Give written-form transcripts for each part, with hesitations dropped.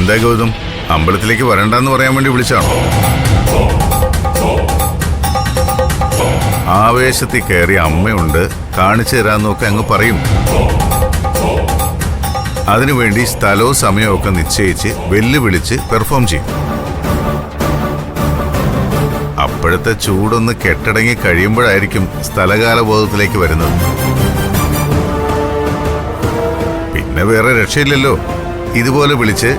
എന്താ ഗൗതം, അമ്പലത്തിലേക്ക് വരണ്ടെന്ന് പറയാൻ വേണ്ടി വിളിച്ചാണോ? ആവേശത്തിൽ കയറിയ അമ്മയുണ്ട്, കാണിച്ചു തരാന്നൊക്കെ അങ്ങ് പറയും. അതിനുവേണ്ടി സ്ഥലവും സമയവും ഒക്കെ നിശ്ചയിച്ച് വെല്ലുവിളിച്ച് പെർഫോം ചെയ്യും. അപ്പോഴത്തെ ചൂടൊന്ന് കെട്ടടങ്ങി കഴിയുമ്പോഴായിരിക്കും സ്ഥലകാലബോധത്തിലേക്ക് വരുന്നത്. പിന്നെ വേറെ രക്ഷയില്ലല്ലോ. ഇതുപോലെ വിളിച്ച്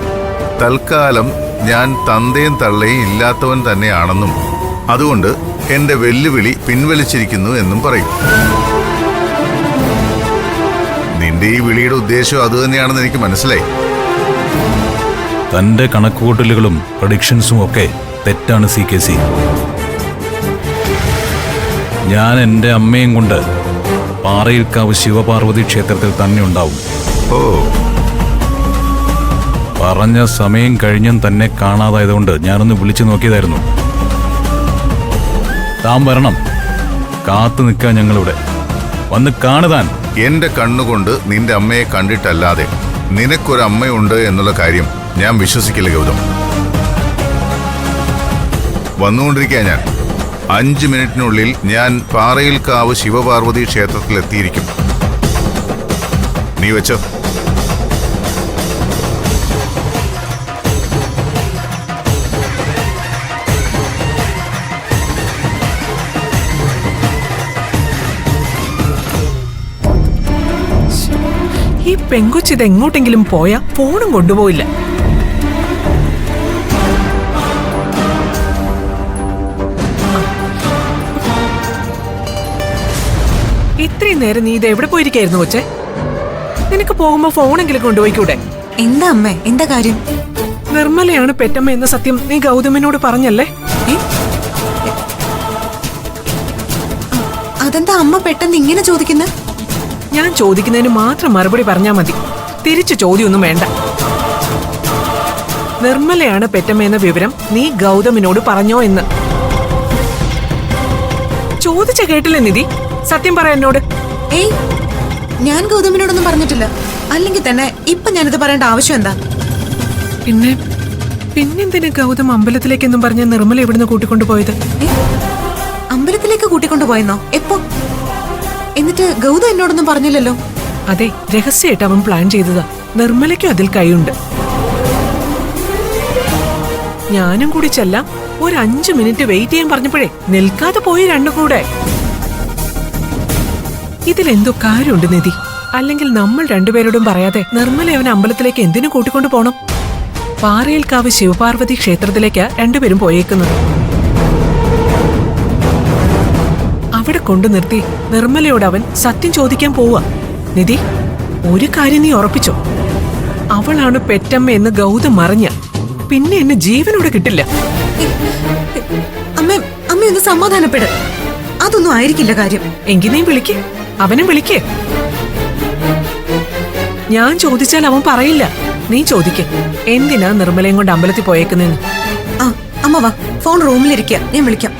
തൽക്കാലം ഞാൻ തന്തയും തള്ളയും ഇല്ലാത്തവൻ തന്നെയാണെന്നും അതുകൊണ്ട് എന്റെ വെല്ലുവിളി പിൻവലിച്ചിരിക്കുന്നു എന്നും പറയും. നിന്റെ ഈ വിളിയുടെ ഉദ്ദേശം അതുതന്നെയാണെന്ന് എനിക്ക് മനസ്സിലായി. തന്റെ കണക്കുകൂട്ടലുകളും പ്രഡിക്ഷൻസും ഒക്കെ തെറ്റാണ് CKC. ഞാൻ എൻ്റെ അമ്മയും കൊണ്ട് പാറയിൽക്കാവ് ശിവപാർവതി ക്ഷേത്രത്തിൽ തന്നെ ഉണ്ടാവും. ഓ, പറഞ്ഞ സമയം കഴിഞ്ഞും തന്നെ കാണാതായതുകൊണ്ട് ഞാനൊന്ന് വിളിച്ചു നോക്കിയതായിരുന്നു. താൻ വരണം, കാത്തു നിൽക്കാൻ ഞങ്ങളിവിടെ. വന്ന് കാണുതാൻ. എന്റെ കണ്ണുകൊണ്ട് നിന്റെ അമ്മയെ കണ്ടിട്ടല്ലാതെ നിനക്കൊരമ്മയുണ്ട് എന്നുള്ള കാര്യം ഞാൻ വിശ്വസിക്കില്ല ഗൗതം. വന്നുകൊണ്ടിരിക്കുക ഞാൻ. 5 മിനിറ്റിനുള്ളിൽ ഞാൻ പാറയിൽക്കാവ് ശിവപാർവതി ക്ഷേത്രത്തിൽ എത്തിയിരിക്കും. നീ വെച്ചോ. ഈ പെങ്കൊച്ചിത് എങ്ങോട്ടെങ്കിലും പോയാ ഫോണും കൊണ്ടുപോയില്ല. ഇത്രയും നേരം നീ ഇത് എവിടെ പോയിരിക്കായിരുന്നു കൊച്ചെ? നിനക്ക് പോകുമ്പോ ഫോണെങ്കിലും കൊണ്ടുപോയിക്കൂടെ? എന്താ അമ്മേ, എന്താ കാര്യം? നിർമ്മലയാണ് പെറ്റമ്മ എന്ന സത്യം നീ ഗൗതമിനോട് പറഞ്ഞല്ലേ? അതെന്താ അമ്മ പെട്ടെന്ന് ഇങ്ങനെ ചോദിക്കുന്നത്? ഞാൻ ചോദിക്കുന്നതിന് മാത്രം മറുപടി പറഞ്ഞാ മതി. തിരിച്ചു ചോദ്യമൊന്നും വേണ്ട. നിർമ്മലയാണ് പെറ്റമ്മ എന്ന വിവരം നീ ഗൗതമിനോട് പറഞ്ഞോ എന്ന് ചോദിച്ച കേട്ടില്ലേ നിധി? സത്യം പറ എന്നോട്. ഏയ്, ഞാൻ ഗൗതമിനോടൊന്നും പറഞ്ഞിട്ടില്ല. അല്ലെങ്കിൽ തന്നെ ഇപ്പൊ ഞാനിത് പറയേണ്ട ആവശ്യം എന്താ? പിന്നെന്തിനാ ഗൗതം അമ്പലത്തിലേക്കെന്നും പറഞ്ഞ നിർമ്മല ഇവിടുന്ന് കൂട്ടിക്കൊണ്ടുപോയത്? അമ്പലത്തിലേക്ക് കൂട്ടിക്കൊണ്ടുപോയെന്നോ? എപ്പോ? എന്നിട്ട് ഗൗതം എന്നോടൊന്നും പറഞ്ഞില്ലല്ലോ. അതെ, രഹസ്യമായിട്ട് അവൻ പ്ലാൻ ചെയ്തതാ. നിർമ്മലയ്ക്കും അതിൽ കൈയുണ്ട്. ഞാനും കൂടി ചെല്ലാം. ഒരു 5 മിനിറ്റ് വെയിറ്റ് ചെയ്യാൻ പറഞ്ഞപ്പോഴേ നിൽക്കാതെ പോയി രണ്ടും കൂടെ. ഇതിലെന്തോ കാര്യമുണ്ട് നിധി. അല്ലെങ്കിൽ നമ്മൾ രണ്ടുപേരോടും പറയാതെ നിർമ്മല അവൻ അമ്പലത്തിലേക്ക് എന്തിനു കൂട്ടിക്കൊണ്ടു പോണം? പാറയിൽക്കാവ് ശിവപാർവതി ക്ഷേത്രത്തിലേക്കാ രണ്ടുപേരും പോയേക്കുന്നത്. അവിടെ കൊണ്ടു നിർത്തി നിർമ്മലയോട് അവൻ സത്യം ചോദിക്കാൻ പോവാ. നിധി, ഒരു കാര്യം നീ ഉറപ്പിച്ചോ, അവളാണ് പെറ്റമ്മ എന്ന് ഗൗതം അറിഞ്ഞ പിന്നെ എന്നെ ജീവനോടെ കിട്ടില്ല. അമ്മ അമ്മ ഒന്ന് സമാധാനപ്പെട്. അതൊന്നും ആയിരിക്കില്ല കാര്യം. എങ്കിൽ നീ വിളിക്ക്, അവനെ വിളിക്ക്. ഞാൻ ചോദിച്ചാൽ അവൻ പറയില്ല. നീ ചോദിക്ക്, എന്തിനാ നിർമ്മലയും കൊണ്ട് അമ്പലത്തിൽ പോയേക്കുന്നെന്ന്. ആ, അമ്മ വാ, ഫോൺ റൂമിലിരിക്കുക, ഞാൻ വിളിക്കാം.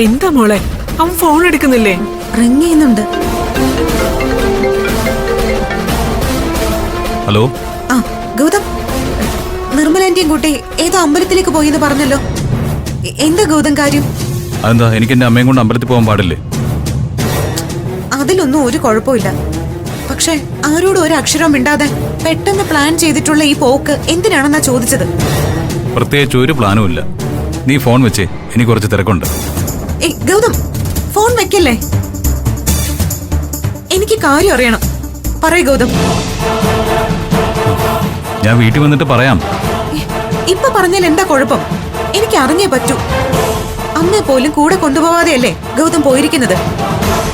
എന്താ മോളെ, അവൻ ഫോൺ എടുക്കുന്നില്ലേ? റിങ് ചെയ്യുന്നുണ്ട്. ഹലോ. ആ, ഗൗതം, നിർമ്മലാന്റിയും കൂട്ടി ഏതോ അമ്പലത്തിലേക്ക് പോയെന്ന് പറഞ്ഞല്ലോ. എന്താ ഗൗതം കാര്യം? അതെന്താ, എനിക്ക് എന്റെ അമ്മയും കൊണ്ട് അമ്പലത്തിൽ പോകാൻ പാടില്ലേ? അതിലൊന്നും ഒരു കുഴപ്പമില്ല. പക്ഷെ ആരോടും ഒരു അക്ഷരം മിണ്ടാതെ പെട്ടെന്ന് പ്ലാൻ ചെയ്തിട്ടുള്ള ഈ പോക്ക് എന്തിനാണെന്നാ ചോദിച്ചത്. പ്രത്യേകിച്ച് ഒരു പ്ലാനും ഇല്ല. നീ ഫോൺ വെച്ചേ, എനിക്ക് കുറച്ച് തിരക്കുണ്ട്. ഏയ് ഗൗതം, ഫോൺ വെക്കല്ലേ. എനിക്ക് കാര്യം അറിയണം. പറയൂ ഗൗതം. ഞാൻ വീട്ടിൽ വന്നിട്ട് പറയാം. ഇപ്പൊ പറഞ്ഞാൽ എന്താ കുഴപ്പം? എനിക്ക് അറിഞ്ഞേ പറ്റൂ. അമ്മയെ പോലും കൂടെ കൊണ്ടുപോവാതെയല്ലേ ഗൗതം പോയിരിക്കുന്നത്.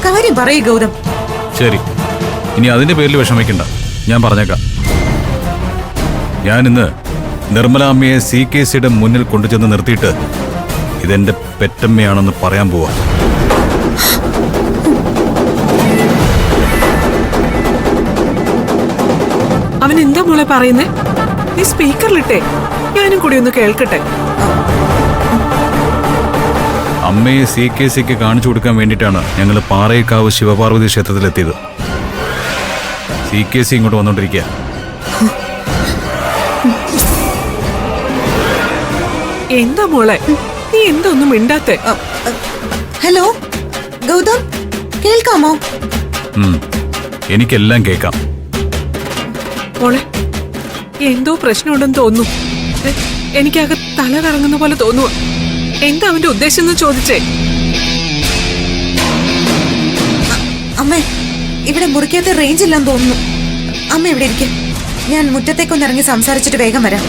കാര്യം പറയൂ ഗൗതം. ശരി, ഇനി അതിന്റെ പേരിൽ വിഷമിക്കണ്ട, ഞാൻ പറഞ്ഞേക്കാം. ഞാൻ ഇന്ന് നിർമ്മല അമ്മയെ CKCയുടെ മുന്നിൽ കൊണ്ടുചെന്ന് നിർത്തിയിട്ട് ഇതെന്റെ പെറ്റമ്മയാണെന്ന് പറയാൻ പോവാ. അവൻ എന്താ മോളെ പറയുന്നേ? നീ സ്പീക്കറിലിട്ടേ, ഞാനും കൂടി ഒന്ന് കേൾക്കട്ടെ. അമ്മയെ CKCക്ക് കാണിച്ചു കൊടുക്കാൻ വേണ്ടിയിട്ടാണ് ഞങ്ങൾ പാറേക്കാവ് ശിവപാർവതി ക്ഷേത്രത്തിലെത്തിയത്. CKC ഇങ്ങോട്ട് വന്നോണ്ടിരിക്കുക. എന്താ മോളെ, നീ എന്തൊന്നും മിണ്ടാത്തെ? ഹലോ ഗൗതം, കേൾക്കാമോ? എനിക്കെല്ലാം കേൾക്കാം. മോളെ, എന്തോ പ്രശ്നമുണ്ടെന്ന് തോന്നുന്നു. എനിക്കാകെ തല കറങ്ങുന്ന പോലെ തോന്നുക. എന്താ അവന്റെ ഉദ്ദേശം എന്ന് ചോദിച്ചേ? അമ്മേ, ഇവിടെ മുറിക്കകത്ത് റേഞ്ച് ഇല്ലെന്ന് തോന്നുന്നു. അമ്മ ഇവിടെ ഇരിക്കും, ഞാൻ മുറ്റത്തേക്കൊന്നിറങ്ങി സംസാരിച്ചിട്ട് വേഗം വരാം.